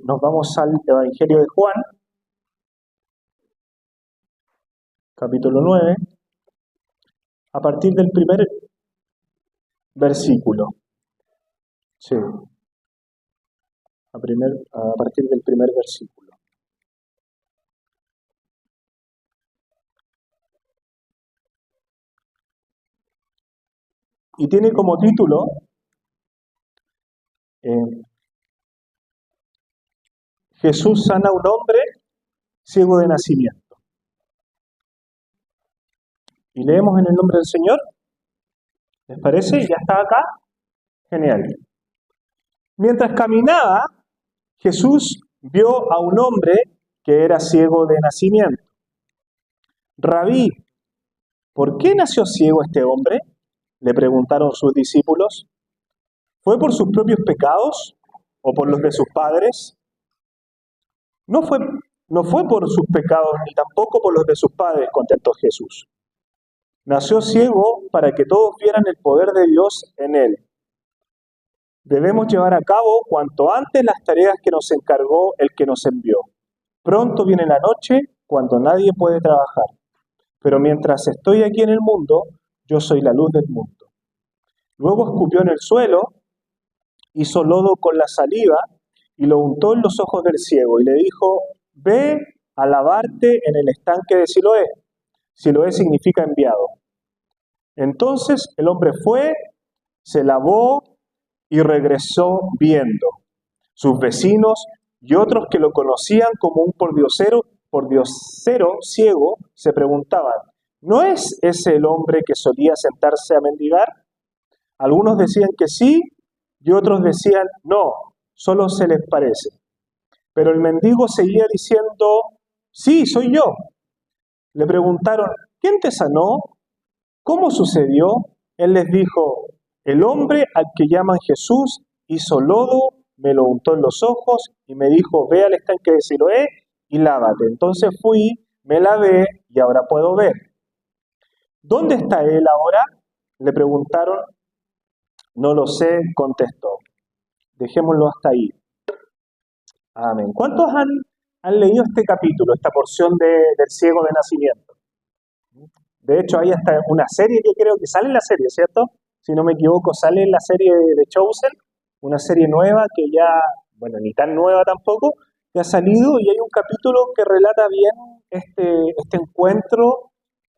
nos vamos al Evangelio de Juan, capítulo 9, a partir del primer versículo. Sí, a partir del primer versículo. Y tiene como título Jesús sana a un hombre ciego de nacimiento. Y leemos en el nombre del Señor. ¿Les parece? ¿Ya está acá? Genial. Mientras caminaba, Jesús vio a un hombre que era ciego de nacimiento. Rabí, ¿por qué nació ciego este hombre?, le preguntaron sus discípulos. ¿Fue por sus propios pecados o por los de sus padres? No fue por sus pecados ni tampoco por los de sus padres, contestó Jesús. Nació ciego para que todos vieran el poder de Dios en él. Debemos llevar a cabo cuanto antes las tareas que nos encargó el que nos envió. Pronto viene la noche cuando nadie puede trabajar. Pero mientras estoy aquí en el mundo, yo soy la luz del mundo. Luego escupió en el suelo, hizo lodo con la saliva y lo untó en los ojos del ciego y le dijo: ve a lavarte en el estanque de Siloé. Siloé significa enviado. Entonces el hombre fue, se lavó y regresó viendo. Sus vecinos y otros que lo conocían como un pordiosero ciego se preguntaban: ¿no es ese el hombre que solía sentarse a mendigar? Algunos decían que sí y otros decían no, solo se les parece. Pero el mendigo seguía diciendo: sí, soy yo. Le preguntaron: ¿quién te sanó? ¿Cómo sucedió? Él les dijo: el hombre al que llaman Jesús hizo lodo, me lo untó en los ojos y me dijo: ve al estanque de Siloé y lávate. Entonces fui, me lavé y ahora puedo ver. ¿Dónde está él ahora?, le preguntaron. No lo sé, contestó. Dejémoslo hasta ahí. Amén. ¿Cuántos han leído este capítulo, esta porción del ciego de nacimiento? De hecho, hay hasta una serie que creo que sale en la serie, ¿cierto? Si no me equivoco, sale en la serie de Chosen, una serie nueva que ya, bueno, ni tan nueva tampoco, que ha salido, y hay un capítulo que relata bien este encuentro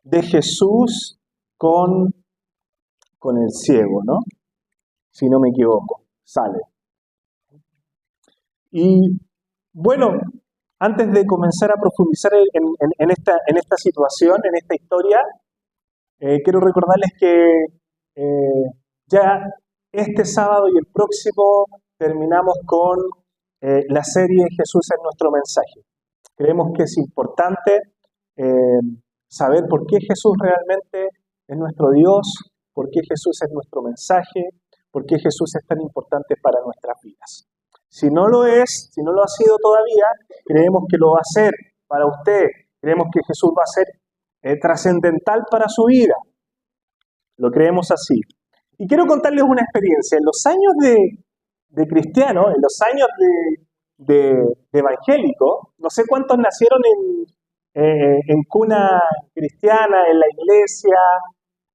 de Jesús con el ciego, ¿no? Si no me equivoco, sale. Y bueno, antes de comenzar a profundizar en esta situación, en esta historia, quiero recordarles que ya este sábado y el próximo terminamos con la serie Jesús es nuestro mensaje. Creemos que es importante saber por qué Jesús realmente es nuestro Dios, por qué Jesús es nuestro mensaje, por qué Jesús es tan importante para nuestras vidas. Si no lo es, si no lo ha sido todavía, creemos que lo va a ser para usted. Creemos que Jesús va a ser trascendental para su vida. Lo creemos así. Y quiero contarles una experiencia. En los años de cristiano, en los años de evangélico, no sé cuántos nacieron en cuna cristiana, en la iglesia,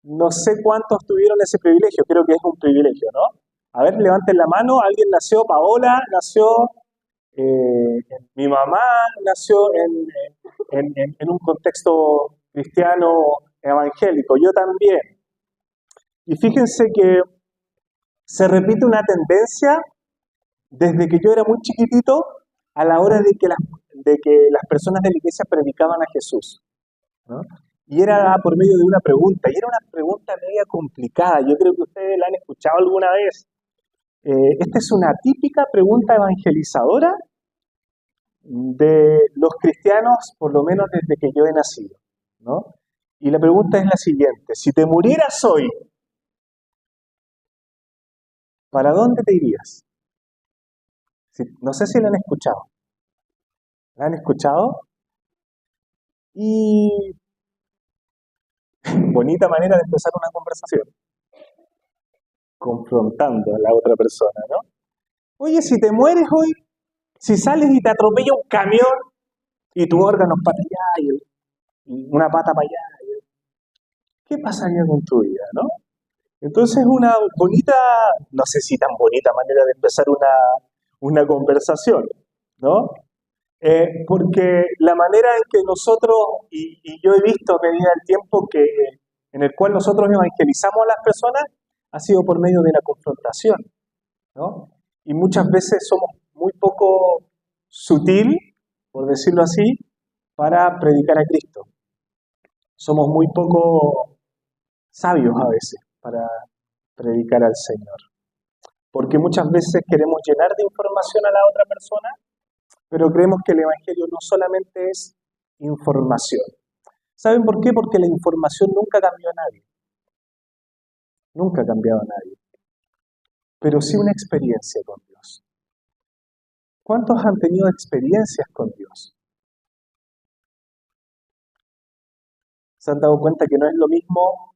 no sé cuántos tuvieron ese privilegio. Creo que es un privilegio, ¿no? A ver, levanten la mano. ¿Alguien nació? Paola nació, mi mamá nació en un contexto cristiano evangélico, yo también. Y fíjense que se repite una tendencia desde que yo era muy chiquitito a la hora de que las personas de la iglesia predicaban a Jesús, ¿no? Y era por medio de una pregunta, y era una pregunta media complicada. Yo creo que ustedes la han escuchado alguna vez. Esta es una típica pregunta evangelizadora de los cristianos, por lo menos desde que yo he nacido, ¿no? Y la pregunta es la siguiente: si te murieras hoy, ¿para dónde te irías? No sé si la han escuchado. ¿La han escuchado? Y bonita manera de empezar una conversación, confrontando a la otra persona, ¿no? Oye, si te mueres hoy, Si sales y te atropella un camión y tus órganos para allá y una pata para allá, ¿qué pasaría con tu vida, no? Entonces una bonita, no sé si tan bonita manera de empezar una conversación, ¿no? Porque la manera en que nosotros, y yo he visto a medida del tiempo en el cual nosotros evangelizamos a las personas, ha sido por medio de la confrontación, ¿no? Y muchas veces somos muy poco sutil, por decirlo así, para predicar a Cristo. Somos muy poco sabios a veces para predicar al Señor. Porque muchas veces queremos llenar de información a la otra persona, pero creemos que el Evangelio no solamente es información. ¿Saben por qué? Porque la información nunca cambió a nadie. Nunca ha cambiado a nadie. Pero sí una experiencia con Dios. ¿Cuántos han tenido experiencias con Dios? ¿Se han dado cuenta que no es lo mismo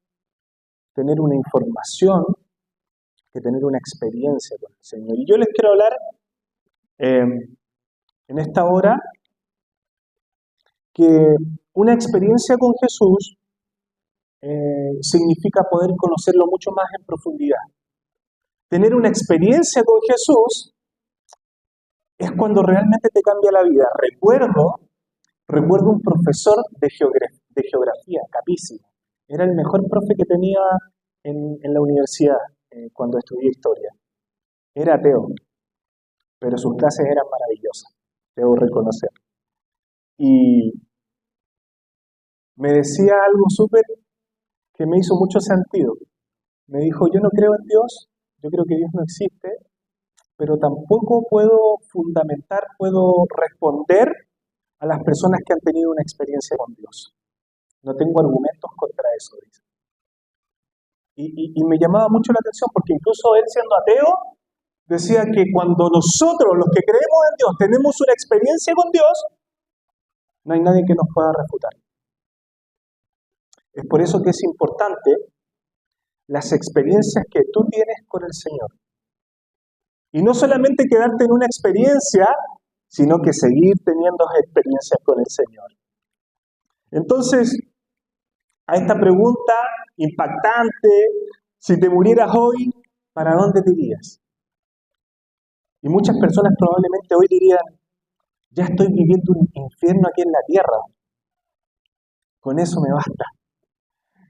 tener una información que tener una experiencia con el Señor? Y yo les quiero hablar en esta hora que una experiencia con Jesús significa poder conocerlo mucho más en profundidad. Tener una experiencia con Jesús es cuando realmente te cambia la vida. Recuerdo un profesor de geografía, capísimo. Era el mejor profe que tenía en la universidad cuando estudié historia. Era ateo, pero sus clases eran maravillosas, debo reconocer. Y me decía algo súper que me hizo mucho sentido. Me dijo, yo no creo en Dios, yo creo que Dios no existe, pero tampoco puedo responder a las personas que han tenido una experiencia con Dios. No tengo argumentos contra eso, dice. Y me llamaba mucho la atención porque incluso él siendo ateo, decía que cuando nosotros, los que creemos en Dios, tenemos una experiencia con Dios, no hay nadie que nos pueda refutar. Es por eso que es importante las experiencias que tú tienes con el Señor. Y no solamente quedarte en una experiencia, sino que seguir teniendo experiencias con el Señor. Entonces, a esta pregunta impactante, si te murieras hoy, ¿para dónde te irías? Y muchas personas probablemente hoy dirían, ya estoy viviendo un infierno aquí en la tierra, con eso me basta.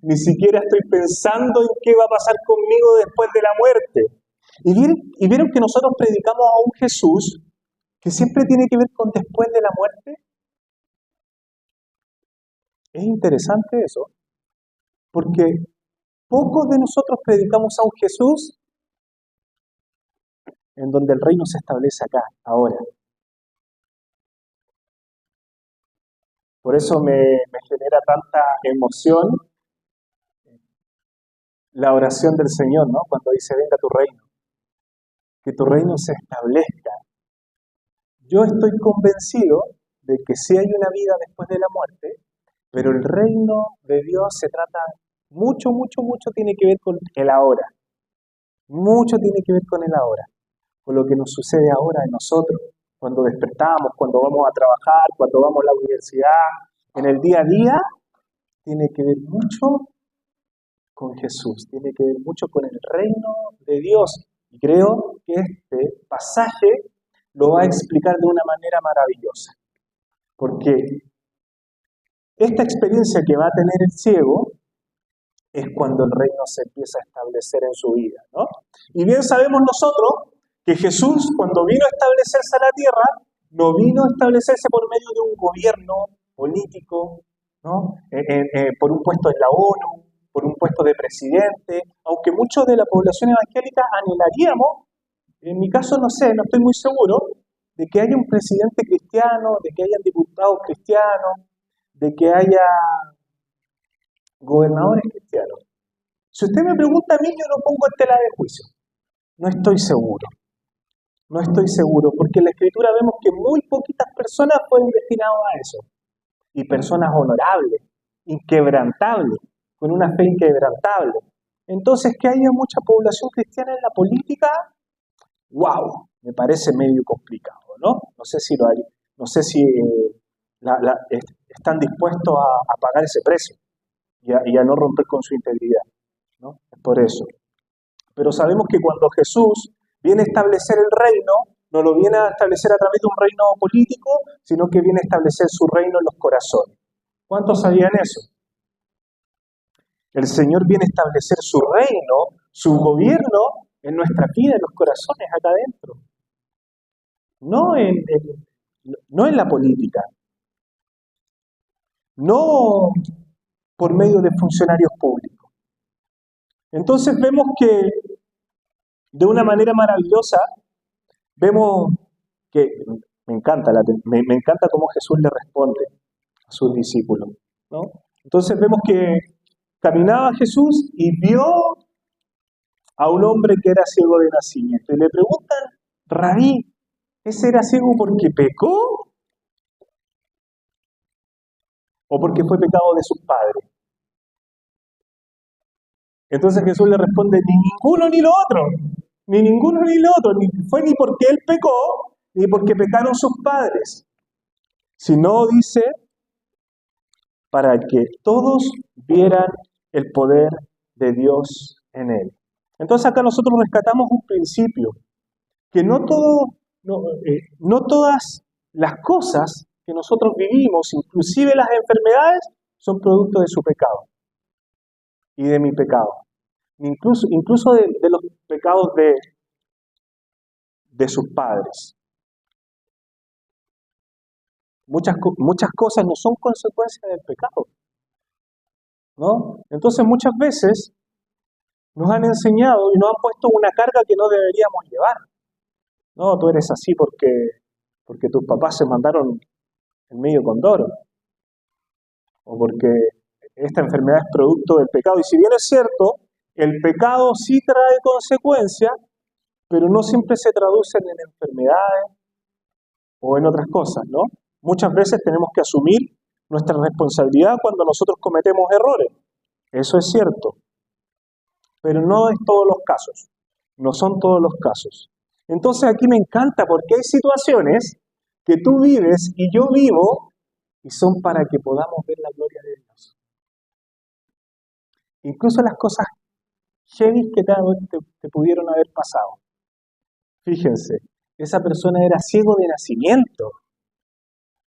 Ni siquiera estoy pensando en qué va a pasar conmigo después de la muerte. Y vieron que nosotros predicamos a un Jesús que siempre tiene que ver con después de la muerte. Es interesante eso, porque pocos de nosotros predicamos a un Jesús en donde el reino se establece acá, ahora. Por eso me genera tanta emoción la oración del Señor, ¿no? Cuando dice, venga tu reino, que tu reino se establezca. Yo estoy convencido de que sí hay una vida después de la muerte, pero el reino de Dios se trata mucho tiene que ver con el ahora. Mucho tiene que ver con el ahora, con lo que nos sucede ahora en nosotros, cuando despertamos, cuando vamos a trabajar, cuando vamos a la universidad, en el día a día, tiene que ver mucho con Jesús, tiene que ver mucho con el reino de Dios. Y creo que este pasaje lo va a explicar de una manera maravillosa. Porque esta experiencia que va a tener el ciego es cuando el reino se empieza a establecer en su vida, ¿no? Y bien sabemos nosotros que Jesús, cuando vino a establecerse a la tierra, no vino a establecerse por medio de un gobierno político, ¿no? Por un puesto en la ONU, por un puesto de presidente, aunque muchos de la población evangélica anhelaríamos, en mi caso no sé, no estoy muy seguro, de que haya un presidente cristiano, de que haya diputados cristianos, de que haya gobernadores cristianos. Si usted me pregunta a mí, yo lo pongo en tela de juicio. No estoy seguro. No estoy seguro, porque en la Escritura vemos que muy poquitas personas fueron destinadas a eso. Y personas honorables, inquebrantables, con una fe inquebrantable. Entonces, que haya mucha población cristiana en la política, ¡wow! Me parece medio complicado, político, ¿no? No sé si lo hay, no sé si están dispuestos a pagar ese precio y a no romper con su integridad, ¿no? Es por eso. Pero sabemos que cuando Jesús viene a establecer el reino, no lo viene a establecer a través de un reino político, sino que viene a establecer su reino en los corazones. ¿Cuántos sabían eso? El Señor viene a establecer su reino, su gobierno en nuestra vida, en los corazones, acá adentro. No en la política, no por medio de funcionarios públicos. Entonces vemos que de una manera maravillosa, vemos que me encanta cómo Jesús le responde a sus discípulos, ¿no? Entonces vemos que caminaba Jesús y vio a un hombre que era ciego de nacimiento. Y le preguntan, Rabí, ¿ese era ciego porque pecó o porque fue pecado de sus padres? Entonces Jesús le responde, ni ninguno ni lo otro, ni ninguno ni lo otro, ni fue ni porque él pecó, ni porque pecaron sus padres, sino dice, para que todos vieran el poder de Dios en él. Entonces acá nosotros rescatamos un principio, que no todas las cosas que nosotros vivimos, inclusive las enfermedades, son producto de su pecado y de mi pecado. Incluso de los pecados de sus padres. Muchas cosas no son consecuencia del pecado, ¿no? Entonces muchas veces nos han enseñado y nos han puesto una carga que no deberíamos llevar. No, tú eres así porque tus papás se mandaron el medio condoro, o porque esta enfermedad es producto del pecado. Y si bien es cierto, el pecado sí trae consecuencias, pero no siempre se traducen en enfermedades o en otras cosas, ¿no? Muchas veces tenemos que asumir nuestra responsabilidad cuando nosotros cometemos errores. Eso es cierto. Pero no es todos los casos. No son todos los casos. Entonces aquí me encanta porque hay situaciones que tú vives y yo vivo y son para que podamos ver la gloria de Dios. Incluso las cosas heavy que te pudieron haber pasado. Fíjense, esa persona era ciego de nacimiento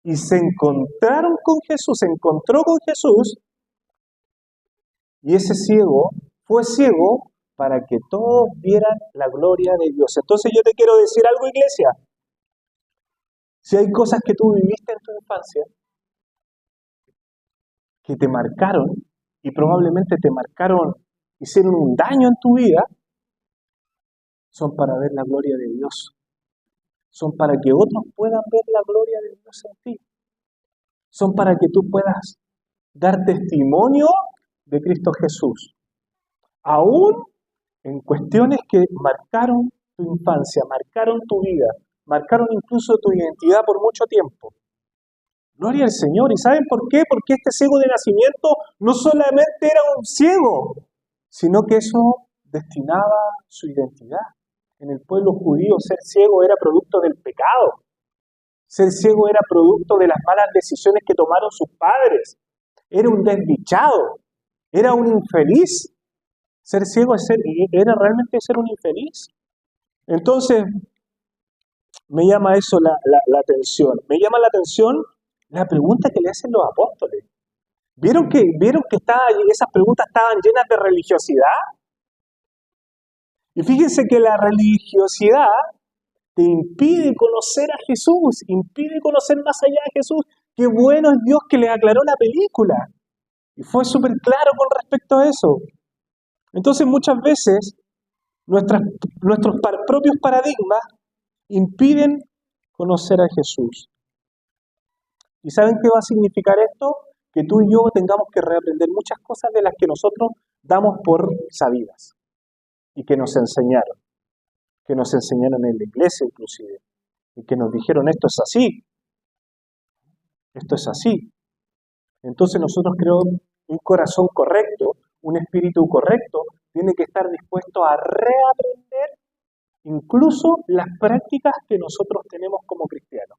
y se encontraron con Jesús, se encontró con Jesús y ese ciego fue ciego para que todos vieran la gloria de Dios. Entonces yo te quiero decir algo, iglesia. Si hay cosas que tú viviste en tu infancia que te marcaron y probablemente te marcaron, hicieron un daño en tu vida, son para ver la gloria de Dios. Son para que otros puedan ver la gloria de Dios en ti. Son para que tú puedas dar testimonio de Cristo Jesús. Aún en cuestiones que marcaron tu infancia, marcaron tu vida, marcaron incluso tu identidad por mucho tiempo. Gloria al Señor. ¿Y saben por qué? Porque este ciego de nacimiento no solamente era un ciego, sino que eso destinaba su identidad. En el pueblo judío ser ciego era producto del pecado. Ser ciego era producto de las malas decisiones que tomaron sus padres. Era un desdichado, era un infeliz. Ser ciego era realmente ser un infeliz. Entonces, me llama eso la atención. Me llama la atención la pregunta que le hacen los apóstoles. ¿Vieron que esas preguntas estaban llenas de religiosidad? Y fíjense que la religiosidad te impide conocer a Jesús, impide conocer más allá de Jesús. Qué bueno es Dios que les aclaró la película. Y fue súper claro con respecto a eso. Entonces muchas veces nuestros propios paradigmas impiden conocer a Jesús. ¿Y saben qué va a significar esto? Que tú y yo tengamos que reaprender muchas cosas de las que nosotros damos por sabidas y que nos enseñaron en la iglesia inclusive, y que nos dijeron esto es así. Entonces nosotros creo un corazón correcto, un espíritu correcto, tiene que estar dispuesto a reaprender incluso las prácticas que nosotros tenemos como cristianos.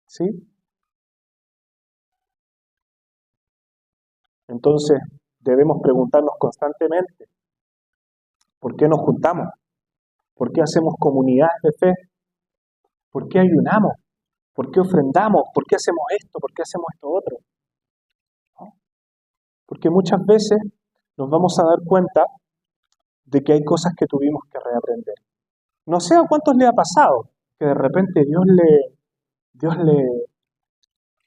¿Sí? Entonces, debemos preguntarnos constantemente, ¿por qué nos juntamos? ¿Por qué hacemos comunidades de fe? ¿Por qué ayunamos? ¿Por qué ofrendamos? ¿Por qué hacemos esto? ¿Por qué hacemos esto otro? ¿No? Porque muchas veces nos vamos a dar cuenta de que hay cosas que tuvimos que reaprender. No sé a cuántos le ha pasado que de repente Dios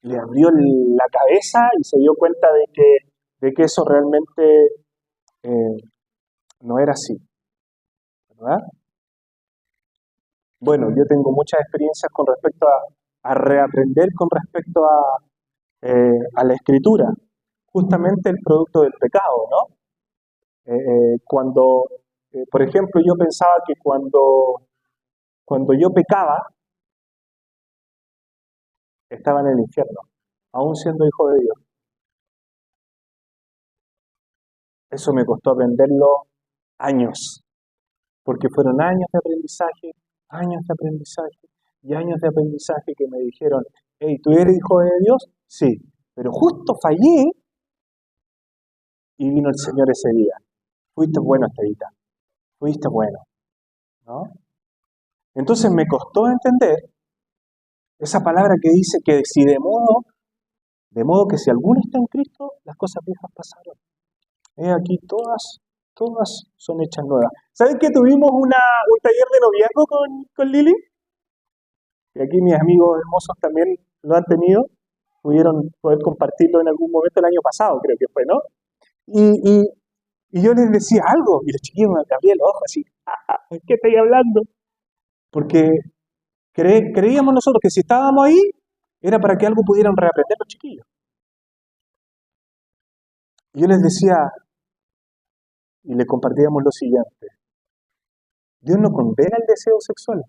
le abrió la cabeza y se dio cuenta de que eso realmente eh, no era así, ¿verdad? Bueno, yo tengo muchas experiencias con respecto a reaprender con respecto a la escritura, justamente el producto del pecado, ¿no? Por ejemplo, yo pensaba que cuando yo pecaba, estaba en el infierno, aún siendo hijo de Dios. Eso me costó aprenderlo años, porque fueron años de aprendizaje y años de aprendizaje que me dijeron, hey, ¿tú eres hijo de Dios? Sí, pero justo fallé y vino el Señor ese día. Fuiste bueno, Estevita, fuiste bueno, ¿no? Entonces me costó entender esa palabra que dice que si de modo que si alguno está en Cristo, las cosas viejas pasaron. Aquí todas son hechas nuevas. ¿Saben que tuvimos un taller de noviazgo con Lili? Y aquí mis amigos hermosos también lo han tenido. Pudieron poder compartirlo en algún momento el año pasado, creo que fue, ¿no? Y, y, y yo les decía algo, y los chiquillos me abrían los ojos así, ¿qué estoy hablando? Porque creíamos nosotros que si estábamos ahí, era para que algo pudieran reaprender los chiquillos. Y yo les decía, y les compartíamos lo siguiente, Dios no condena el deseo sexual,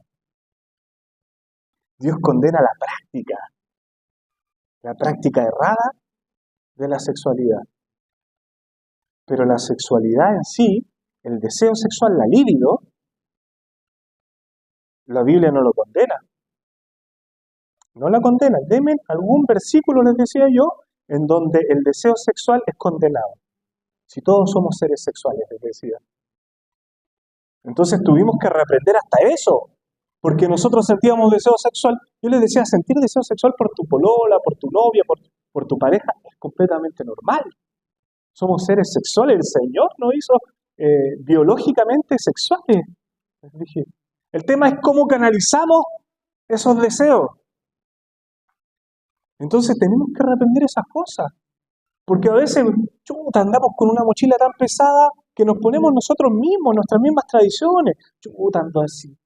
Dios condena la práctica errada de la sexualidad. Pero la sexualidad en sí, el deseo sexual, la libido, la Biblia no lo condena. No la condena. Denme algún versículo, les decía yo, en donde el deseo sexual es condenado. Si todos somos seres sexuales, les decía. Entonces tuvimos que reaprender hasta eso, porque nosotros sentíamos deseo sexual. Yo les decía, sentir deseo sexual por tu polola, por tu novia, por tu pareja, es completamente normal. Somos seres sexuales, el Señor nos hizo biológicamente sexuales. Les dije, el tema es cómo canalizamos esos deseos. Entonces tenemos que reaprender esas cosas. Porque a veces, chuta, andamos con una mochila tan pesada que nos ponemos nosotros mismos, nuestras mismas tradiciones. Chuta, ando así.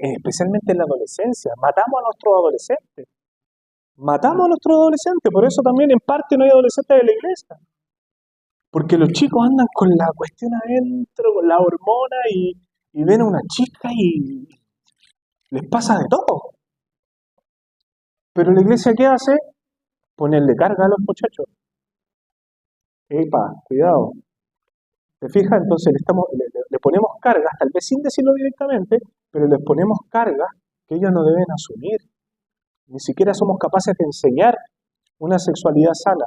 Especialmente en la adolescencia. Matamos a nuestros adolescentes. Matamos a nuestros adolescentes. Por eso también en parte no hay adolescentes de la iglesia. Porque los chicos andan con la cuestión adentro, con la hormona y ven a una chica y les pasa de todo. Pero la iglesia, ¿qué hace? Ponerle carga a los muchachos. Epa, cuidado. ¿Te fijas? Entonces le ponemos cargas, tal vez sin decirlo directamente, pero les ponemos cargas que ellos no deben asumir. Ni siquiera somos capaces de enseñar una sexualidad sana.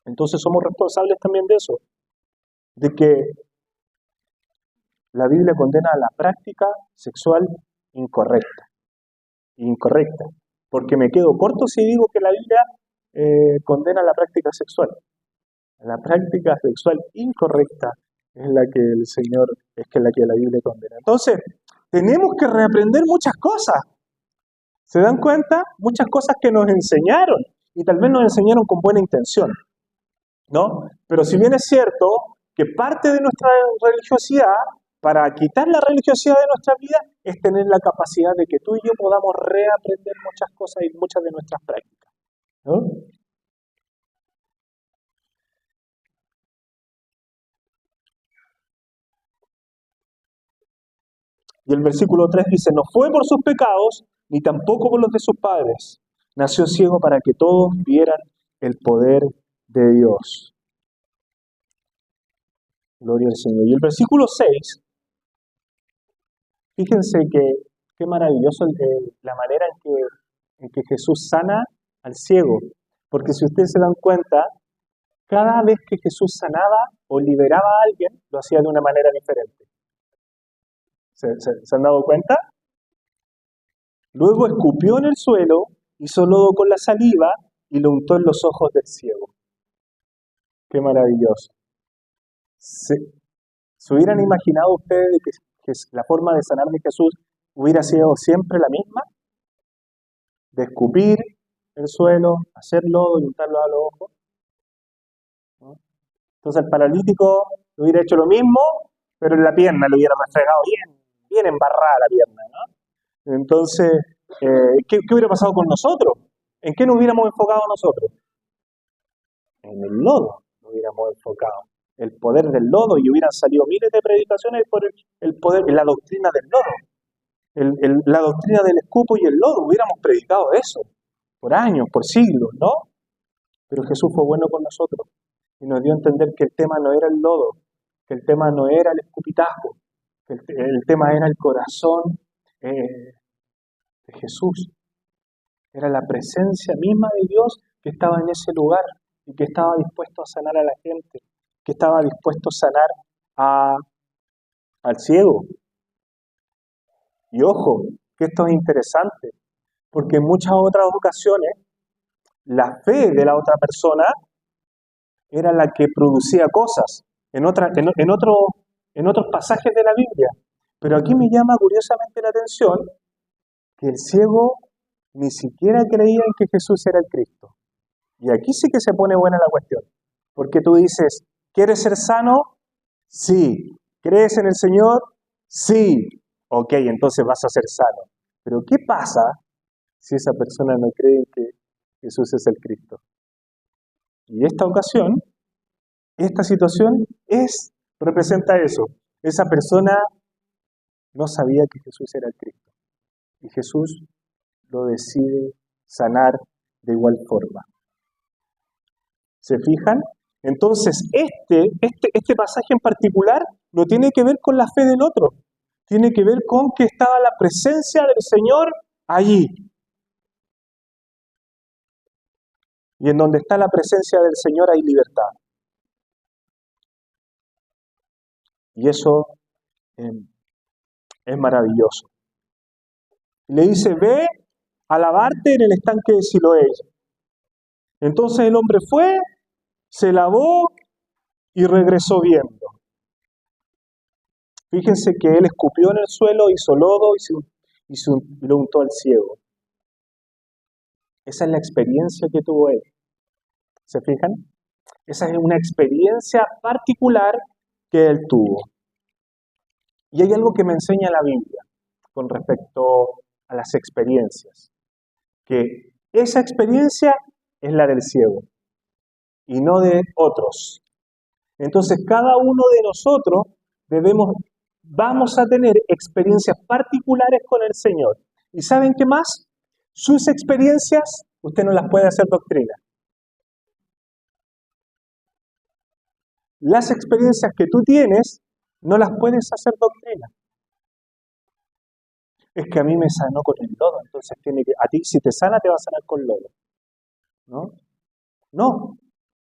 Entonces somos responsables también de eso, de que la Biblia condena la práctica sexual incorrecta. Incorrecta. Porque me quedo corto si digo que la Biblia condena la práctica sexual. La práctica sexual incorrecta es la que la que la Biblia condena. Entonces, tenemos que reaprender muchas cosas. ¿Se dan cuenta? Muchas cosas que nos enseñaron y tal vez nos enseñaron con buena intención, ¿no? Pero si bien es cierto que parte de nuestra religiosidad, para quitar la religiosidad de nuestra vida, es tener la capacidad de que tú y yo podamos reaprender muchas cosas y muchas de nuestras prácticas, ¿no? Y el versículo 3 dice, no fue por sus pecados, ni tampoco por los de sus padres. Nació ciego para que todos vieran el poder de Dios. Gloria al Señor. Y el versículo 6, Fíjense que qué maravilloso la manera en que Jesús sana al ciego. Porque si ustedes se dan cuenta, cada vez que Jesús sanaba o liberaba a alguien, lo hacía de una manera diferente. ¿Se han dado cuenta? Luego escupió en el suelo, hizo lodo con la saliva y lo untó en los ojos del ciego. Qué maravilloso. ¿Se hubieran imaginado ustedes de que la forma de sanar de Jesús hubiera sido siempre la misma? De escupir el suelo, hacer lodo y untarlo a los ojos. ¿No? Entonces el paralítico hubiera hecho lo mismo, pero en la pierna le hubiera restregado bien embarrada la pierna, ¿no? Entonces, ¿qué hubiera pasado con nosotros? ¿En qué nos hubiéramos enfocado nosotros? En el lodo nos hubiéramos enfocado. El poder del lodo, y hubieran salido miles de predicaciones por el poder, la doctrina del lodo, la doctrina del escupo y el lodo. Hubiéramos predicado eso por años, por siglos, ¿no? Pero Jesús fue bueno con nosotros y nos dio a entender que el tema no era el lodo, que el tema no era el escupitajo, que el tema era el corazón de Jesús. Era la presencia misma de Dios que estaba en ese lugar y que estaba dispuesto a sanar a la gente, que estaba dispuesto a sanar al ciego. Y ojo, que esto es interesante, porque en muchas otras ocasiones la fe de la otra persona era la que producía cosas en otros pasajes de la Biblia. Pero aquí me llama curiosamente la atención que el ciego ni siquiera creía en que Jesús era el Cristo. Y aquí sí que se pone buena la cuestión. Porque tú dices, ¿quieres ser sano? Sí. ¿Crees en el Señor? Sí. Ok, entonces vas a ser sano. Pero ¿qué pasa si esa persona no cree en que Jesús es el Cristo? Y esta situación representa eso. Esa persona no sabía que Jesús era el Cristo. Y Jesús lo decide sanar de igual forma. ¿Se fijan? Entonces, este pasaje en particular no tiene que ver con la fe del otro. Tiene que ver con que estaba la presencia del Señor allí. Y en donde está la presencia del Señor hay libertad. Y eso es maravilloso. Le dice, ve a lavarte en el estanque de Siloé. Entonces el hombre fue, se lavó y regresó viendo. Fíjense que él escupió en el suelo, hizo lodo y lo untó al ciego. Esa es la experiencia que tuvo él. ¿Se fijan? Esa es una experiencia particular que él tuvo. Y hay algo que me enseña la Biblia con respecto a las experiencias. Que esa experiencia es la del ciego y no de otros. Entonces, cada uno de nosotros vamos a tener experiencias particulares con el Señor. ¿Y saben qué más? Sus experiencias, usted no las puede hacer doctrina. Las experiencias que tú tienes, no las puedes hacer doctrina. Es que a mí me sanó con el lodo, entonces a ti si te sana te va a sanar con lodo.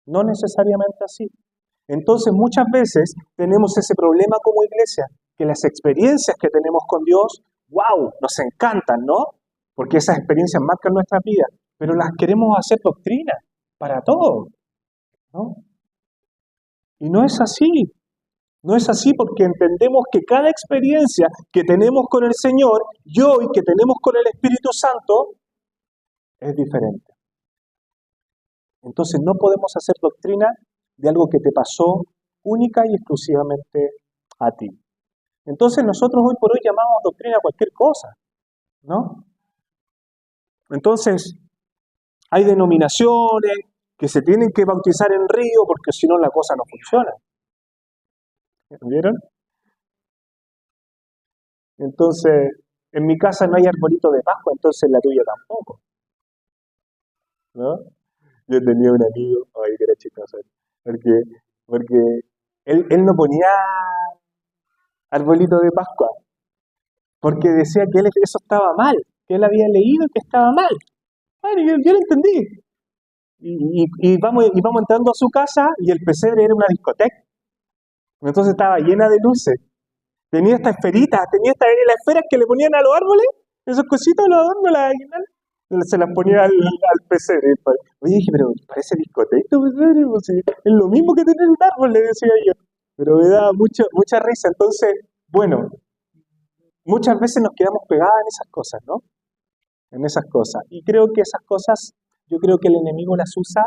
No necesariamente así. Entonces muchas veces tenemos ese problema como iglesia, que las experiencias que tenemos con Dios, wow, nos encantan, ¿no? Porque esas experiencias marcan nuestras vidas, pero las queremos hacer doctrina para todo, ¿no? Y no es así. No es así porque entendemos que cada experiencia que tenemos con el Señor y hoy que tenemos con el Espíritu Santo es diferente. Entonces no podemos hacer doctrina de algo que te pasó única y exclusivamente a ti. Entonces nosotros hoy por hoy llamamos doctrina a cualquier cosa, ¿no? Entonces hay denominaciones que se tienen que bautizar en río porque si no la cosa no funciona. ¿Vieron? Entonces, en mi casa no hay arbolito de Pascua, entonces en la tuya tampoco, ¿no? Yo tenía un amigo, ay, que era chistoso, porque él no ponía arbolito de Pascua, porque decía que eso estaba mal, que él había leído que estaba mal. Bueno, yo lo entendí. Y vamos entrando a su casa y el pesebre era una discoteca. Entonces estaba llena de luces. Tenía estas esferitas, las esferas que le ponían a los árboles, esos cositos, los adornos, las aguinaldas, se las ponía al pesebre. Oye, dije, pero parece discoteca, pesebre, pues, sí, es lo mismo que tener un árbol, le decía yo. Pero me daba mucha risa. Entonces, bueno, muchas veces nos quedamos pegadas en esas cosas, ¿no? En esas cosas. Y creo que esas cosas, yo creo que el enemigo las usa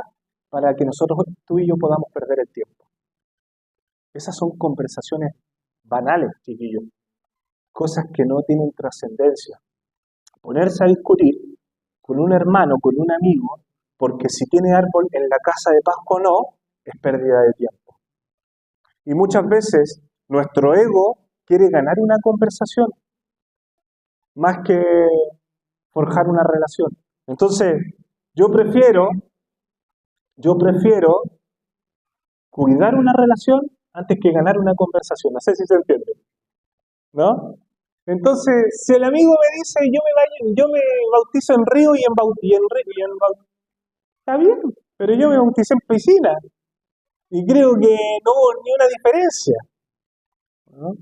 para que nosotros, tú y yo, podamos perder el tiempo. Esas son conversaciones banales, chiquillos. Cosas que no tienen trascendencia. Ponerse a discutir con un hermano, con un amigo, porque si tiene árbol en la casa de Pascua o no, es pérdida de tiempo. Y muchas veces nuestro ego quiere ganar una conversación más que forjar una relación. Entonces, yo prefiero cuidar una relación antes que ganar una conversación. No sé si se entiende, ¿no? Entonces, si el amigo me dice, yo me bautizo en río está bien, pero yo me bauticé en piscina y creo que no hubo ni una diferencia, ¿no?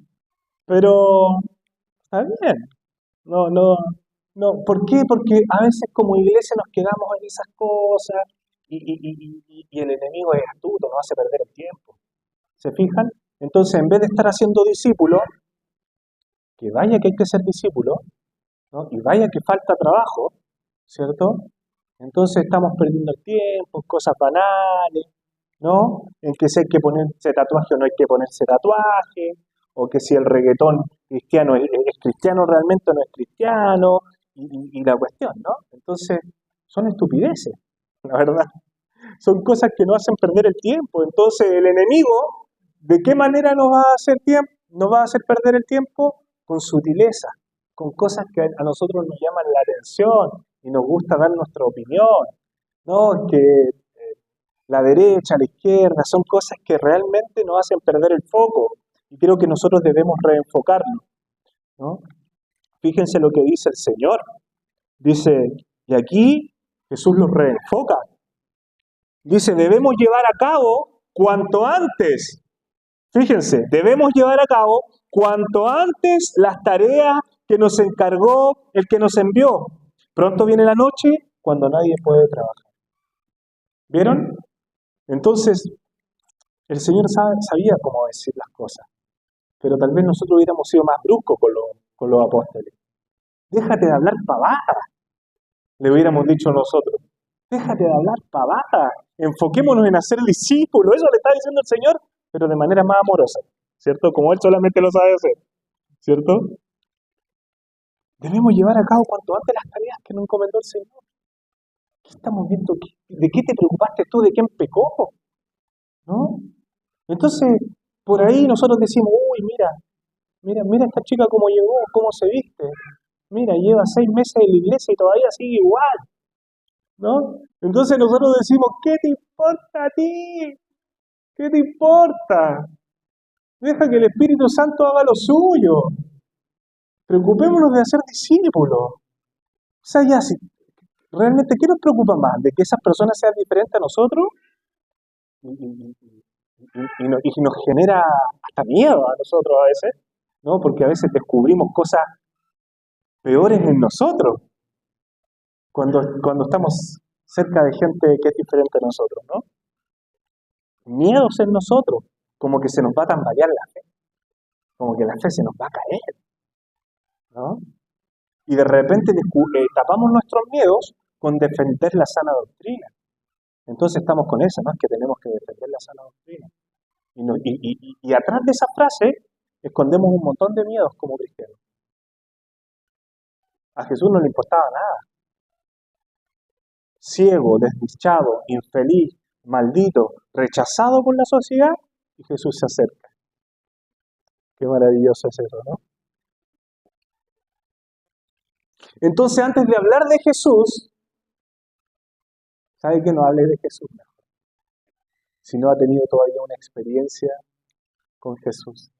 Pero está bien, no. ¿Por qué? Porque a veces como iglesia nos quedamos en esas cosas y el enemigo es astuto, nos hace perder el tiempo. ¿Se fijan? Entonces, en vez de estar haciendo discípulos, que vaya que hay que ser discípulos, ¿no? Y vaya que falta trabajo, ¿cierto? Entonces estamos perdiendo el tiempo en cosas banales, ¿no? En que si hay que ponerse tatuaje o no hay que ponerse tatuaje, o que si el reggaetón cristiano es cristiano realmente o no es cristiano, y la cuestión, ¿no? Entonces, son estupideces, la verdad. Son cosas que nos hacen perder el tiempo. Entonces, el enemigo, ¿de qué manera nos va a hacer nos va a hacer perder el tiempo? Con sutileza, con cosas que a nosotros nos llaman la atención y nos gusta dar nuestra opinión. No, que la derecha, la izquierda, son cosas que realmente nos hacen perder el foco. Y creo que nosotros debemos reenfocarnos, ¿no? Fíjense lo que dice el Señor. Dice, y aquí Jesús los reenfoca. Dice, debemos llevar a cabo cuanto antes. Fíjense, debemos llevar a cabo cuanto antes las tareas que nos encargó el que nos envió. Pronto viene la noche cuando nadie puede trabajar. ¿Vieron? Entonces, el Señor sabía cómo decir las cosas, pero tal vez nosotros hubiéramos sido más bruscos con los apóstoles. Déjate de hablar pavadas, le hubiéramos dicho nosotros. Déjate de hablar pavadas, enfoquémonos en hacer discípulos. Eso le está diciendo el Señor, pero de manera más amorosa, ¿cierto? Como Él solamente lo sabe hacer, ¿cierto? Debemos llevar a cabo cuanto antes las tareas que nos encomendó el Señor. ¿Qué estamos viendo? ¿De qué te preocupaste tú? ¿De quién pecó? ¿No? Entonces, por ahí nosotros decimos, uy, mira esta chica cómo llegó, cómo se viste. Mira, lleva 6 meses en la iglesia y todavía sigue igual, ¿no? Entonces nosotros decimos, ¿qué te importa a ti? ¿Qué te importa? Deja que el Espíritu Santo haga lo suyo. Preocupémonos de hacer discípulos. O sea, ya, si realmente, ¿qué nos preocupa más? ¿De que esas personas sean diferentes a nosotros? Y nos genera hasta miedo a nosotros a veces, ¿no? Porque a veces descubrimos cosas peores en nosotros cuando estamos cerca de gente que es diferente a nosotros, ¿no? Miedos en nosotros, como que se nos va a tambalear la fe, como que la fe se nos va a caer, ¿no? Y de repente tapamos nuestros miedos con defender la sana doctrina. Entonces estamos con esa, ¿no? Es que tenemos que defender la sana doctrina. Y atrás de esa frase escondemos un montón de miedos como cristianos. A Jesús no le importaba nada. Ciego, desdichado, infeliz, maldito, rechazado por la sociedad, y Jesús se acerca. Qué maravilloso es eso, ¿no? Entonces, antes de hablar de Jesús, ¿sabe que no hable de Jesús mejor? Si no ha tenido todavía una experiencia con Jesús.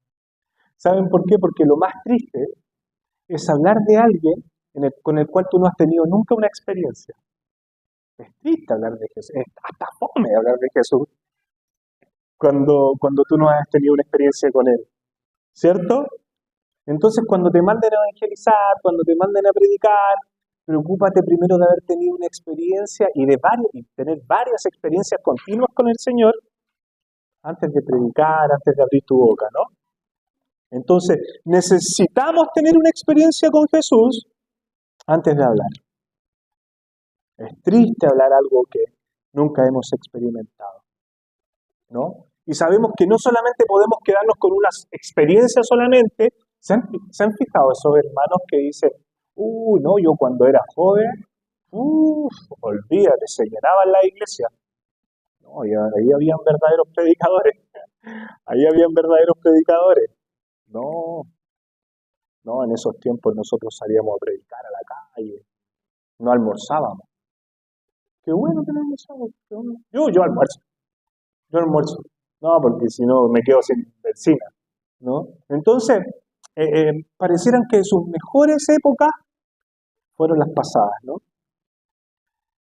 ¿Saben por qué? Porque lo más triste es hablar de alguien con el cual tú no has tenido nunca una experiencia. Es triste hablar de Jesús, es hasta fome hablar de Jesús cuando tú no has tenido una experiencia con Él, ¿cierto? Entonces, cuando te manden a evangelizar, cuando te manden a predicar, preocúpate primero de haber tenido una experiencia y tener varias experiencias continuas con el Señor antes de predicar, antes de abrir tu boca, ¿no? Entonces, necesitamos tener una experiencia con Jesús antes de hablar. Es triste hablar algo que nunca hemos experimentado, ¿no? Y sabemos que no solamente podemos quedarnos con unas experiencias solamente. ¿Se han fijado esos hermanos que dicen, no, yo cuando era joven, olvídate, se llenaban la iglesia? No, y ahí habían verdaderos predicadores. Ahí habían verdaderos predicadores. No, en esos tiempos nosotros salíamos a predicar a la calle, no almorzábamos. Qué bueno que no almorzamos. Yo almuerzo. No, porque si no me quedo sin benzina, ¿no? Entonces, parecieran que sus mejores épocas fueron las pasadas, ¿no?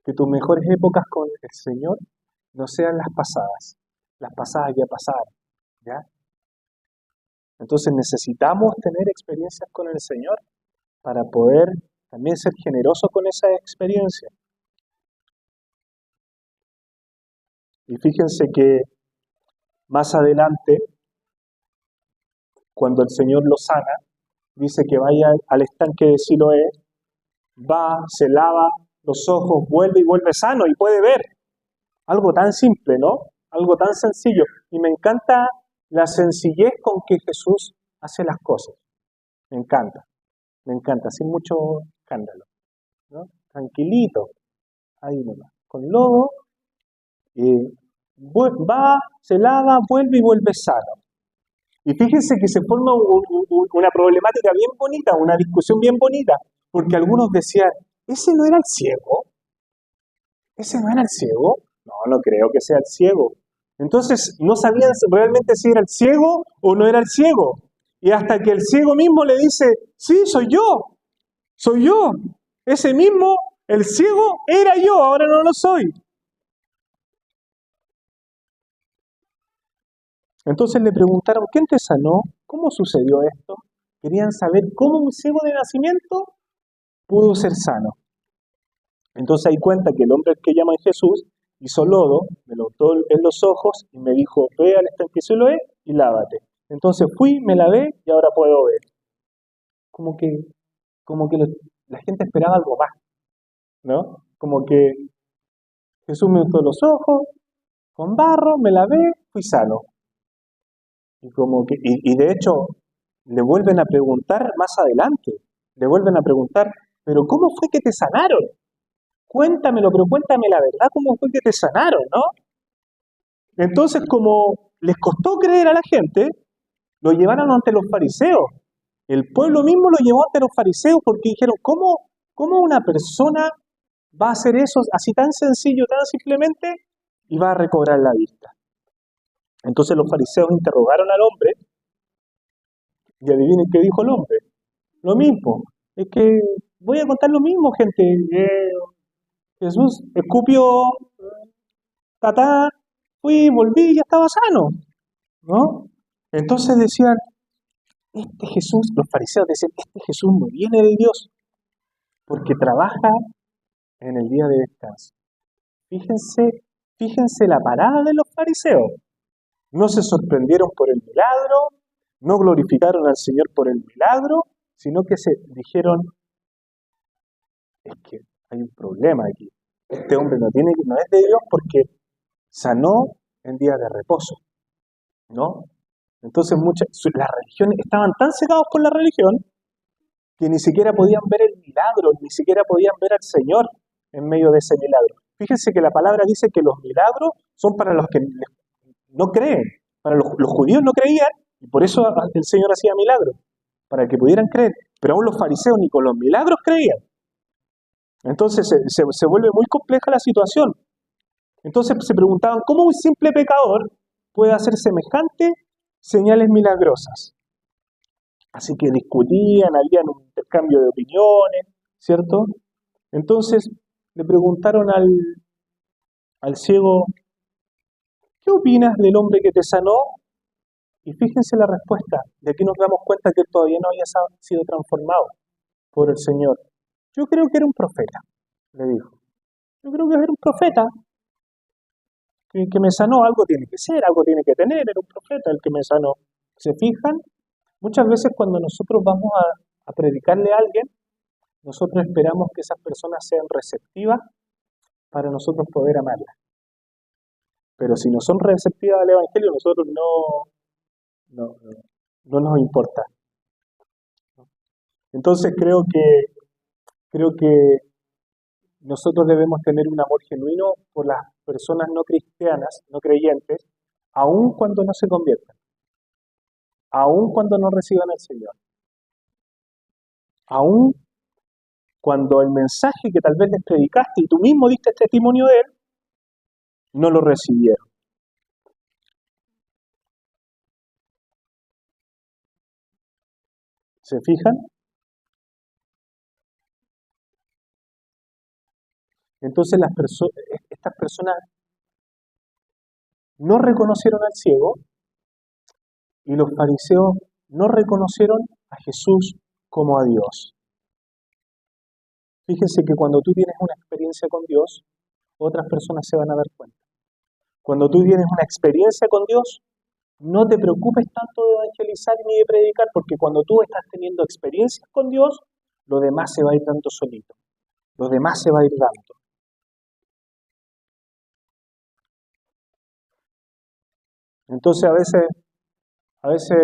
Que tus mejores épocas con el Señor no sean las pasadas ya pasaron, ¿ya? Entonces necesitamos tener experiencias con el Señor para poder también ser generosos con esa experiencia. Y fíjense que más adelante, cuando el Señor lo sana, dice que vaya al estanque de Siloé, va, se lava los ojos, vuelve y vuelve sano y puede ver. Algo tan simple, ¿no? Algo tan sencillo. Y me encanta la sencillez con que Jesús hace las cosas. Me encanta, sin mucho escándalo, ¿no? Tranquilito, ahí nomás, con lodo, va, se lava, vuelve y vuelve sano. Y fíjense que se forma una problemática bien bonita, una discusión bien bonita, porque algunos decían, ¿ese no era el ciego? ¿Ese no era el ciego? No creo que sea el ciego. Entonces no sabían realmente si era el ciego o no era el ciego. Y hasta que el ciego mismo le dice, sí, soy yo. Ese mismo, el ciego, era yo, ahora no lo soy. Entonces le preguntaron, ¿quién te sanó? ¿Cómo sucedió esto? Querían saber cómo un ciego de nacimiento pudo ser sano. Entonces hay cuenta que el hombre que llaman Jesús hizo lodo, me lo untó en los ojos y me dijo, ve al estanque de Siloé y lávate. Entonces fui, me lavé y ahora puedo ver. Como que la gente esperaba algo más, ¿no? Como que Jesús me untó los ojos con barro, me lavé, fui sano. Y de hecho, le vuelven a preguntar más adelante, pero ¿cómo fue que te sanaron? Cuéntamelo, pero cuéntame la verdad, ¿cómo fue que te sanaron, no? Entonces, como les costó creer a la gente, lo llevaron ante los fariseos. El pueblo mismo lo llevó ante los fariseos porque dijeron, ¿cómo una persona va a hacer eso así tan sencillo, tan simplemente, y va a recobrar la vista? Entonces los fariseos interrogaron al hombre y adivinen qué dijo el hombre. Lo mismo. Es que voy a contar lo mismo, gente. Jesús escupió, tatá, fui, volví y ya estaba sano, ¿no? Entonces decían, los fariseos decían, este Jesús no viene de Dios porque trabaja en el día de descanso. Fíjense la parada de los fariseos. No se sorprendieron por el milagro, no glorificaron al Señor por el milagro, sino que se dijeron, es que hay un problema aquí. Este hombre no es de Dios porque sanó en día de reposo, ¿no? Entonces las religiones estaban tan cegados por la religión que ni siquiera podían ver el milagro, ni siquiera podían ver al Señor en medio de ese milagro. Fíjense que la palabra dice que los milagros son para los que no creen. Para los judíos no creían y por eso el Señor hacía milagros, para que pudieran creer. Pero aún los fariseos ni con los milagros creían. Entonces se vuelve muy compleja la situación. Entonces se preguntaban, ¿cómo un simple pecador puede hacer semejantes señales milagrosas? Así que discutían, había un intercambio de opiniones, ¿cierto? Entonces le preguntaron al ciego, ¿qué opinas del hombre que te sanó? Y fíjense la respuesta. De aquí nos damos cuenta que él todavía no había sido transformado por el Señor. Yo creo que era un profeta, le dijo. Yo creo que era un profeta que me sanó. Algo tiene que ser, algo tiene que tener. Era un profeta el que me sanó. ¿Se fijan? Muchas veces cuando nosotros vamos a predicarle a alguien, nosotros esperamos que esas personas sean receptivas para nosotros poder amarlas. Pero si no son receptivas al Evangelio, nosotros no nos importa. Entonces creo que nosotros debemos tener un amor genuino por las personas no cristianas, no creyentes, aun cuando no se conviertan, aun cuando no reciban al Señor, aun cuando el mensaje que tal vez les predicaste y tú mismo diste testimonio de él, no lo recibieron. ¿Se fijan? Entonces estas personas no reconocieron al ciego y los fariseos no reconocieron a Jesús como a Dios. Fíjense que cuando tú tienes una experiencia con Dios, otras personas se van a dar cuenta. Cuando tú tienes una experiencia con Dios, no te preocupes tanto de evangelizar ni de predicar, porque cuando tú estás teniendo experiencias con Dios, lo demás se va a ir dando solito. Lo demás se va a ir dando. Entonces a veces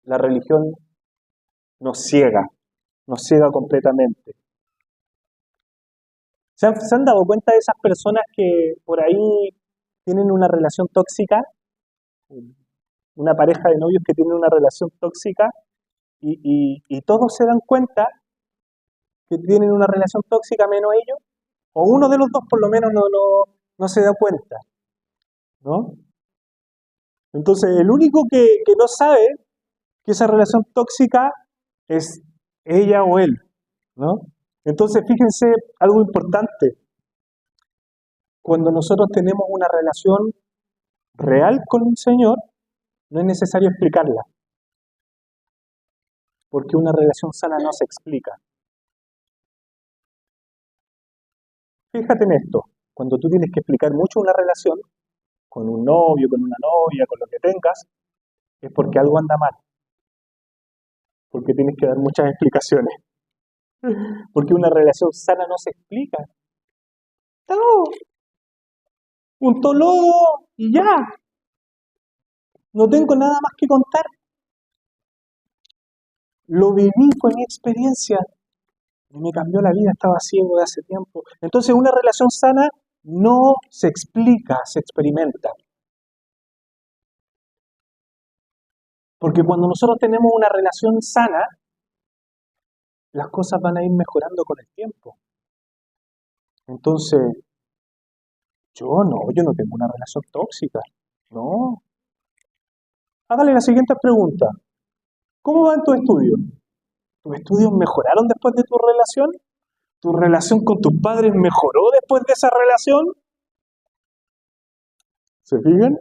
la religión nos ciega completamente. ¿Se han dado cuenta de esas personas que por ahí tienen una relación tóxica? Una pareja de novios que tienen una relación tóxica y todos se dan cuenta que tienen una relación tóxica menos ellos, o uno de los dos por lo menos no se da cuenta, ¿no? Entonces el único que no sabe que esa relación tóxica es ella o él, ¿no? Entonces fíjense algo importante. Cuando nosotros tenemos una relación real con el Señor, no es necesario explicarla, porque una relación sana no se explica. Fíjate en esto, cuando tú tienes que explicar mucho una relación, con un novio, con una novia, con lo que tengas, es porque algo anda mal, porque tienes que dar muchas explicaciones, porque una relación sana no se explica. No, un lodo y ya, no tengo nada más que contar. Lo viví, fue mi experiencia y me cambió la vida, estaba ciego de hace tiempo. Entonces una relación sana no se explica, se experimenta. Porque cuando nosotros tenemos una relación sana, las cosas van a ir mejorando con el tiempo. Entonces, yo no tengo una relación tóxica. No. Hágale la siguiente pregunta. ¿Cómo van tus estudios? ¿Tus estudios mejoraron después de tu relación? ¿Tu relación con tus padres mejoró después de esa relación? ¿Se fijan?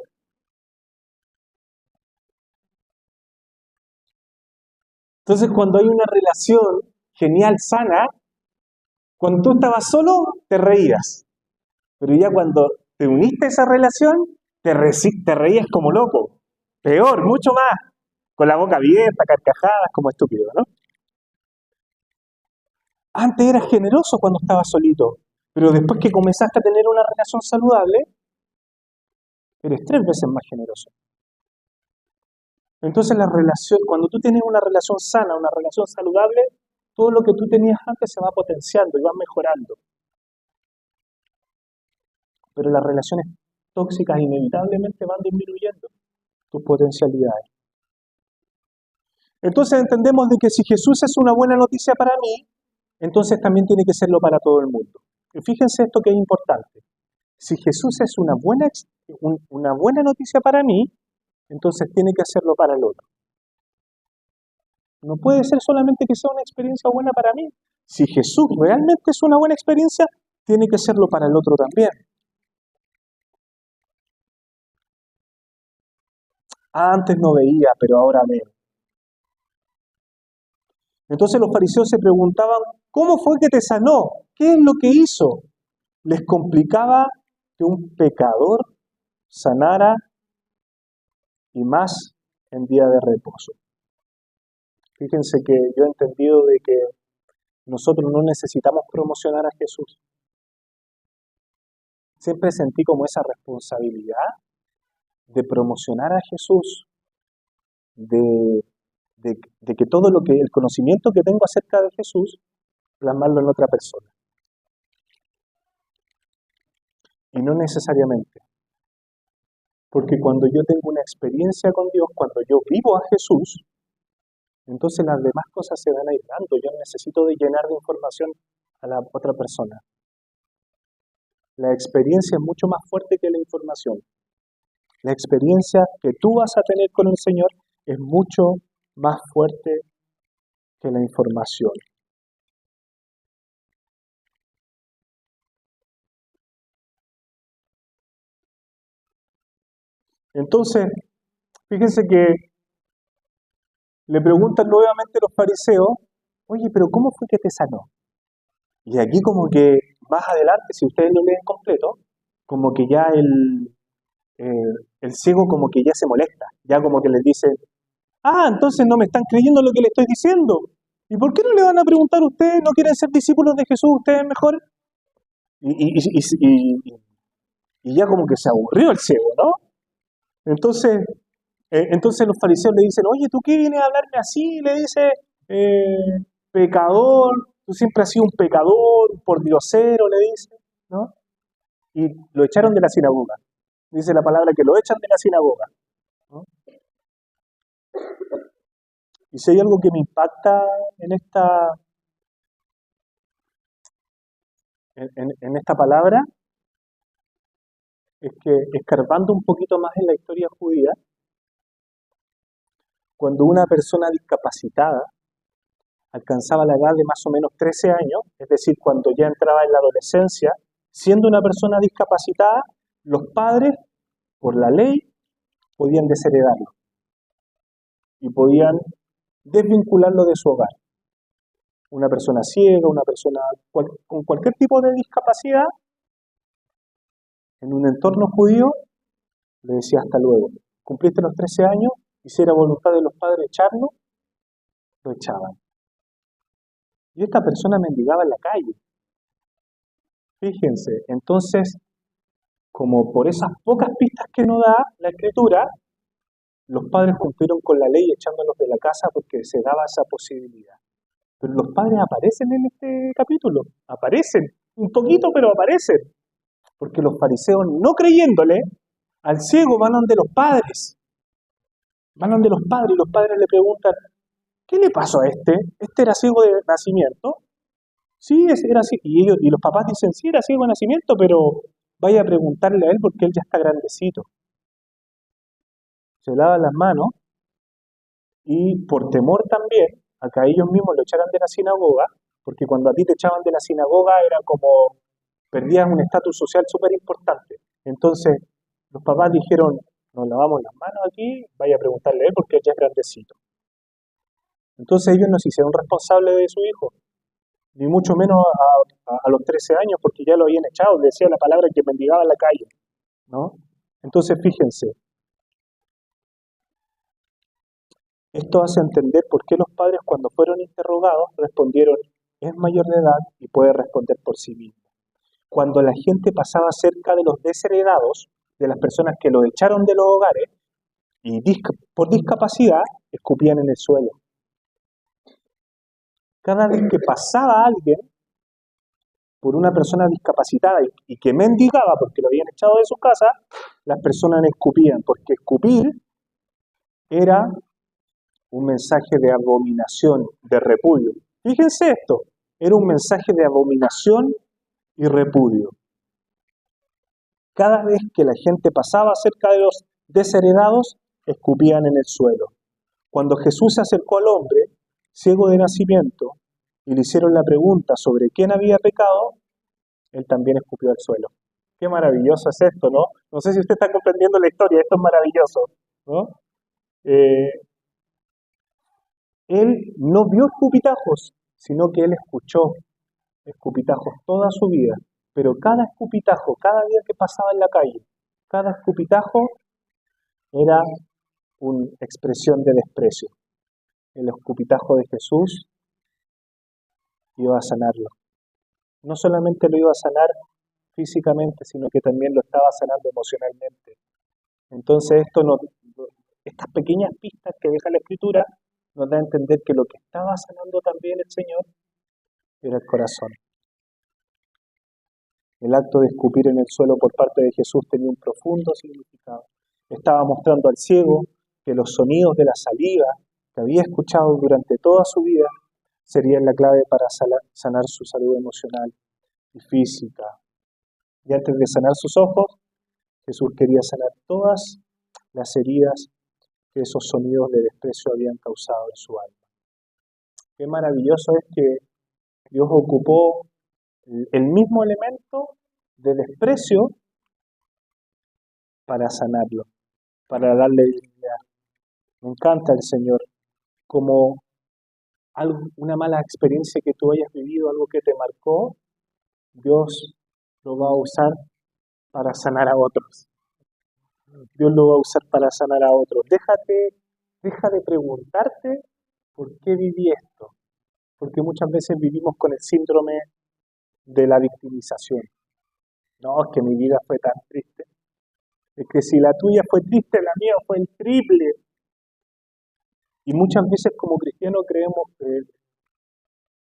Entonces, cuando hay una relación genial, sana, cuando tú estabas solo, te reías. Pero ya cuando te uniste a esa relación, te reías como loco. Peor, mucho más. Con la boca abierta, carcajadas, como estúpido, ¿no? Antes eras generoso cuando estabas solito, pero después que comenzaste a tener una relación saludable, eres 3 veces más generoso. Entonces cuando tú tienes una relación sana, una relación saludable, todo lo que tú tenías antes se va potenciando y va mejorando. Pero las relaciones tóxicas inevitablemente van disminuyendo tus potencialidades. Entonces entendemos de que si Jesús es una buena noticia para mí, entonces también tiene que serlo para todo el mundo. Y fíjense esto que es importante. Si Jesús es una buena noticia para mí, entonces tiene que hacerlo para el otro. No puede ser solamente que sea una experiencia buena para mí. Si Jesús realmente es una buena experiencia, tiene que serlo para el otro también. Antes no veía, pero ahora veo. Entonces los fariseos se preguntaban, ¿cómo fue que te sanó? ¿Qué es lo que hizo? Les complicaba que un pecador sanara y más en día de reposo. Fíjense que yo he entendido de que nosotros no necesitamos promocionar a Jesús. Siempre sentí como esa responsabilidad de promocionar a Jesús, de que todo el conocimiento que tengo acerca de Jesús, plasmarlo en otra persona. Y no necesariamente. Porque cuando yo tengo una experiencia con Dios, cuando yo vivo a Jesús, entonces las demás cosas se van a ir dando. Yo no necesito de llenar de información a la otra persona. La experiencia es mucho más fuerte que la información. La experiencia que tú vas a tener con el Señor es mucho más fuerte que la información. Entonces, fíjense que le preguntan nuevamente los fariseos, oye, pero ¿cómo fue que te sanó? Y aquí como que más adelante, si ustedes lo leen completo, como que ya el ciego como que ya se molesta, ya como que les dice, entonces no me están creyendo lo que le estoy diciendo. ¿Y por qué no le van a preguntar a ustedes, no quieren ser discípulos de Jesús, ustedes mejor? Y ya como que se aburrió el ciego, ¿no? Entonces los fariseos le dicen, oye, ¿tú qué vienes a hablarme así? Le dice, pecador, tú siempre has sido un pecador, un pordiosero, le dice, ¿no? Y lo echaron de la sinagoga. Dice la palabra que lo echan de la sinagoga, ¿no? Y si hay algo que me impacta en esta palabra, es que escarbando un poquito más en la historia judía, cuando una persona discapacitada alcanzaba la edad de más o menos 13 años, es decir, cuando ya entraba en la adolescencia, siendo una persona discapacitada, los padres, por la ley, podían desheredarlo y podían desvincularlo de su hogar. Una persona ciega, una persona con cualquier tipo de discapacidad, en un entorno judío, le decía hasta luego. Cumpliste los 13 años, y si era voluntad de los padres echarlo, lo echaban. Y esta persona mendigaba en la calle. Fíjense, entonces, como por esas pocas pistas que nos da la Escritura, los padres cumplieron con la ley echándolos de la casa porque se daba esa posibilidad. Pero los padres aparecen en este capítulo, aparecen, un poquito, pero aparecen. Porque los fariseos, no creyéndole, al ciego van donde los padres. Van donde los padres y los padres le preguntan, ¿qué le pasó a este? ¿Este era ciego de nacimiento? Sí, era así. Y los papás dicen, sí, era ciego de nacimiento, pero vaya a preguntarle a él porque él ya está grandecito. Se lavan las manos y por temor también, a que a ellos mismos lo echaran de la sinagoga, porque cuando a ti te echaban de la sinagoga era como perdías un estatus social súper importante. Entonces, los papás dijeron, nos lavamos las manos aquí, vaya a preguntarle a él porque él ya es grandecito. Entonces ellos no se hicieron responsables de su hijo, ni mucho menos a los 13 años, porque ya lo habían echado, decía la palabra que mendigaba en la calle, ¿no? Entonces, fíjense, esto hace entender por qué los padres cuando fueron interrogados respondieron, es mayor de edad y puede responder por sí mismo. Cuando la gente pasaba cerca de los desheredados, de las personas que los echaron de los hogares, y por discapacidad, escupían en el suelo. Cada vez que pasaba alguien por una persona discapacitada y que mendigaba porque lo habían echado de su casa, las personas escupían, porque escupir era un mensaje de abominación, de repudio. Fíjense esto, era un mensaje de abominación y repudio. Cada vez que la gente pasaba cerca de los desheredados, escupían en el suelo. Cuando Jesús se acercó al hombre, ciego de nacimiento, y le hicieron la pregunta sobre quién había pecado, él también escupió al suelo. Qué maravilloso es esto, ¿no? No sé si usted está comprendiendo la historia, esto es maravilloso, ¿no? Eh, él no vio escupitajos, sino que él escuchó escupitajos toda su vida. Pero cada escupitajo, cada día que pasaba en la calle, cada escupitajo era una expresión de desprecio. El escupitajo de Jesús iba a sanarlo. No solamente lo iba a sanar físicamente, sino que también lo estaba sanando emocionalmente. Entonces estas pequeñas pistas que deja la Escritura nos da a entender que lo que estaba sanando también el Señor era el corazón. El acto de escupir en el suelo por parte de Jesús tenía un profundo significado. Estaba mostrando al ciego que los sonidos de la saliva que había escuchado durante toda su vida serían la clave para sanar su salud emocional y física. Y antes de sanar sus ojos, Jesús quería sanar todas las heridas que esos sonidos de desprecio habían causado en su alma. Qué maravilloso es que Dios ocupó el mismo elemento de desprecio para sanarlo, para darle dignidad. Me encanta el Señor, como una mala experiencia que tú hayas vivido, algo que te marcó, Dios lo va a usar para sanar a otros. Dios lo va a usar para sanar a otros. Deja de preguntarte por qué viví esto, porque muchas veces vivimos con el síndrome de la victimización. No, es que mi vida fue tan triste. Es que si la tuya fue triste, la mía fue el triple. Y muchas veces como cristianos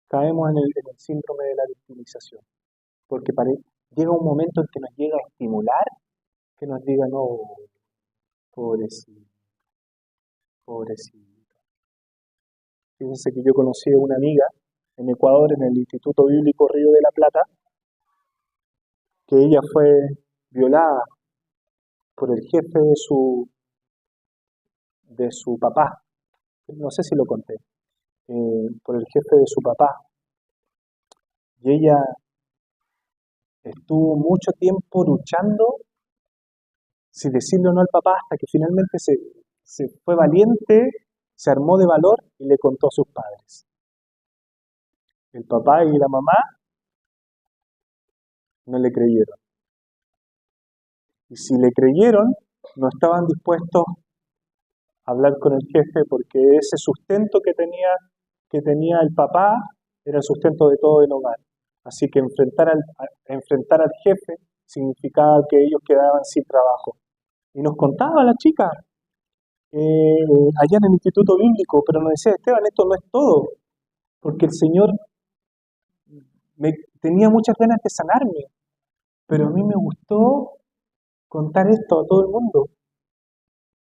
caemos en el síndrome de la victimización. Porque llega un momento en que nos llega a estimular, que nos diga, no, pobrecito, pobrecito. Fíjense que yo conocí a una amiga en Ecuador, en el Instituto Bíblico Río de la Plata, que ella fue violada por el jefe de su papá. No sé si lo conté. Por el jefe de su papá. Y ella estuvo mucho tiempo luchando si decirle o no al papá, hasta que finalmente se fue valiente, se armó de valor y le contó a sus padres. El papá y la mamá no le creyeron. Y si le creyeron, no estaban dispuestos a hablar con el jefe, porque ese sustento que tenía el papá era el sustento de todo el hogar. Así que enfrentar al jefe significaba que ellos quedaban sin trabajo. Y nos contaba la chica, allá en el Instituto Bíblico, pero nos decía, Esteban, esto no es todo, porque el Señor tenía muchas ganas de sanarme, pero a mí me gustó contar esto a todo el mundo.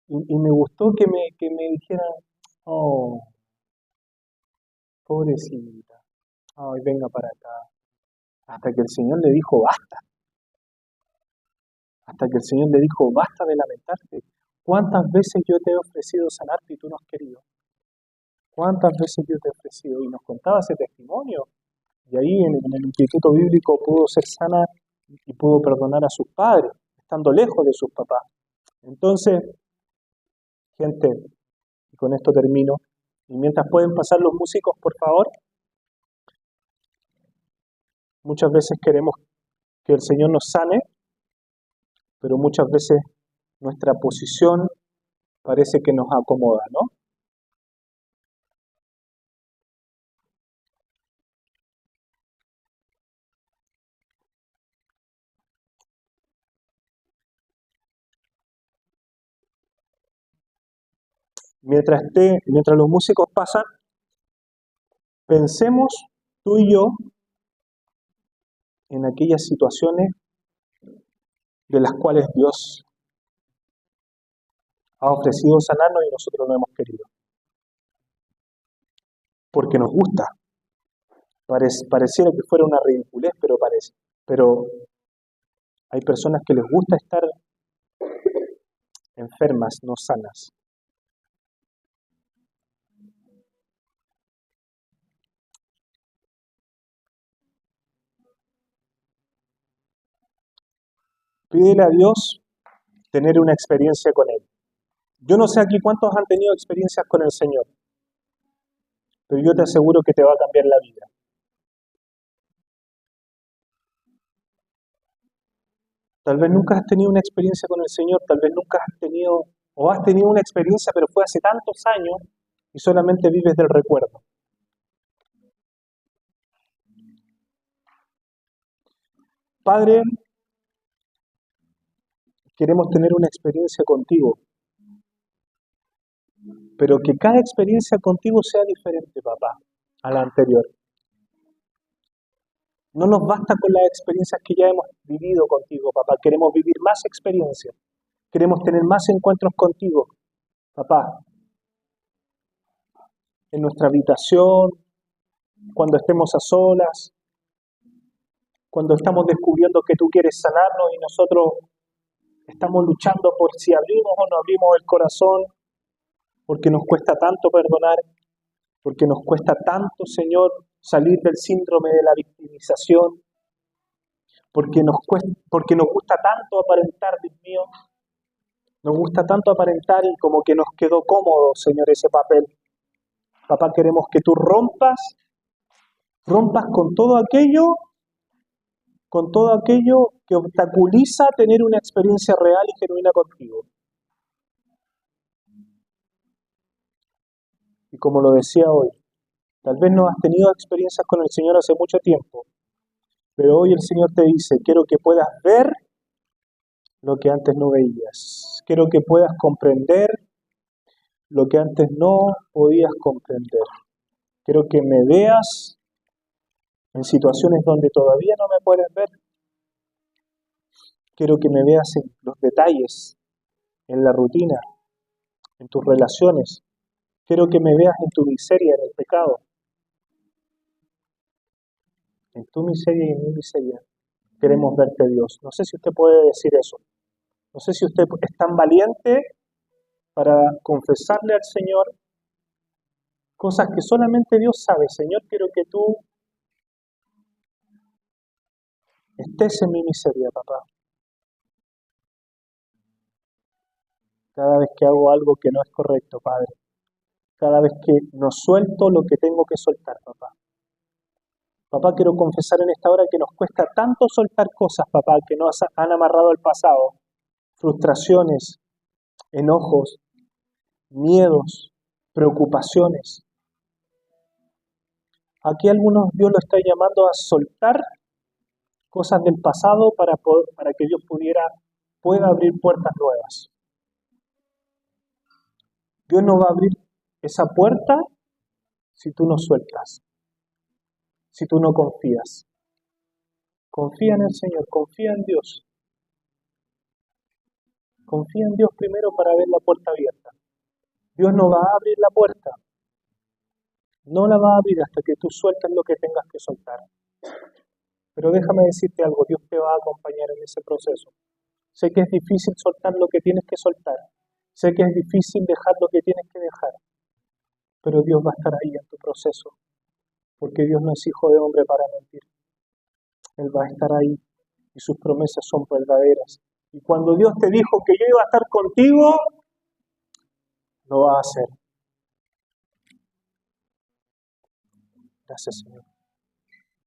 Y me gustó que me dijeran, oh, pobrecita, ay, venga para acá. Hasta que el Señor le dijo, basta. Hasta que el Señor le dijo, basta de lamentarte. ¿Cuántas veces yo te he ofrecido sanarte y tú no has querido? ¿Cuántas veces yo te he ofrecido? Y nos contaba ese testimonio. Y ahí en el Instituto Bíblico pudo ser sana y pudo perdonar a sus padres, estando lejos de sus papás. Entonces, gente, y con esto termino, y mientras pueden pasar los músicos, por favor, muchas veces queremos que el Señor nos sane, pero muchas veces nuestra posición parece que nos acomoda, ¿no? Mientras los músicos pasan, pensemos tú y yo en aquellas situaciones de las cuales Dios ha ofrecido sanarnos y nosotros no hemos querido. Porque nos gusta. Pareciera que fuera una ridiculez, pero parece. Pero hay personas que les gusta estar enfermas, no sanas. Pídele a Dios tener una experiencia con Él. Yo no sé aquí cuántos han tenido experiencias con el Señor, pero yo te aseguro que te va a cambiar la vida. Tal vez nunca has tenido una experiencia con el Señor, tal vez nunca has tenido, o has tenido una experiencia, pero fue hace tantos años y solamente vives del recuerdo. Padre, queremos tener una experiencia contigo, pero que cada experiencia contigo sea diferente, papá, a la anterior. No nos basta con las experiencias que ya hemos vivido contigo, papá. Queremos vivir más experiencias. Queremos tener más encuentros contigo, papá. En nuestra habitación, cuando estemos a solas, cuando estamos descubriendo que tú quieres sanarnos y nosotros estamos luchando por si abrimos o no abrimos el corazón, porque nos cuesta tanto perdonar, porque nos cuesta tanto, Señor, salir del síndrome de la victimización, porque nos gusta tanto aparentar, Dios mío, nos gusta tanto aparentar y como que nos quedó cómodo, Señor, ese papel. Papá, queremos que tú rompas con todo aquello que obstaculiza tener una experiencia real y genuina contigo. Y como lo decía hoy, tal vez no has tenido experiencias con el Señor hace mucho tiempo, pero hoy el Señor te dice, quiero que puedas ver lo que antes no veías. Quiero que puedas comprender lo que antes no podías comprender. Quiero que me veas en situaciones donde todavía no me puedes ver. Quiero que me veas en los detalles, en la rutina, en tus relaciones. Quiero que me veas en tu miseria, en el pecado. En tu miseria y en mi miseria. Queremos verte, Dios. No sé si usted puede decir eso. No sé si usted es tan valiente para confesarle al Señor cosas que solamente Dios sabe. Señor, quiero que tú estés en mi miseria, papá. Cada vez que hago algo que no es correcto, Padre. Cada vez que no suelto lo que tengo que soltar, papá. Papá, quiero confesar en esta hora que nos cuesta tanto soltar cosas, papá, que nos han amarrado al pasado. Frustraciones, enojos, miedos, preocupaciones. Aquí algunos Dios lo está llamando a soltar cosas del pasado para que Dios pueda abrir puertas nuevas. Dios no va a abrir esa puerta si tú no sueltas, si tú no confías. Confía en el Señor, confía en Dios. Confía en Dios primero para ver la puerta abierta. Dios no va a abrir la puerta. No la va a abrir hasta que tú sueltes lo que tengas que soltar. Pero déjame decirte algo, Dios te va a acompañar en ese proceso. Sé que es difícil soltar lo que tienes que soltar. Sé que es difícil dejar lo que tienes que dejar. Pero Dios va a estar ahí en tu proceso. Porque Dios no es hijo de hombre para mentir. Él va a estar ahí y sus promesas son verdaderas. Y cuando Dios te dijo que yo iba a estar contigo, lo va a hacer. Gracias, Señor.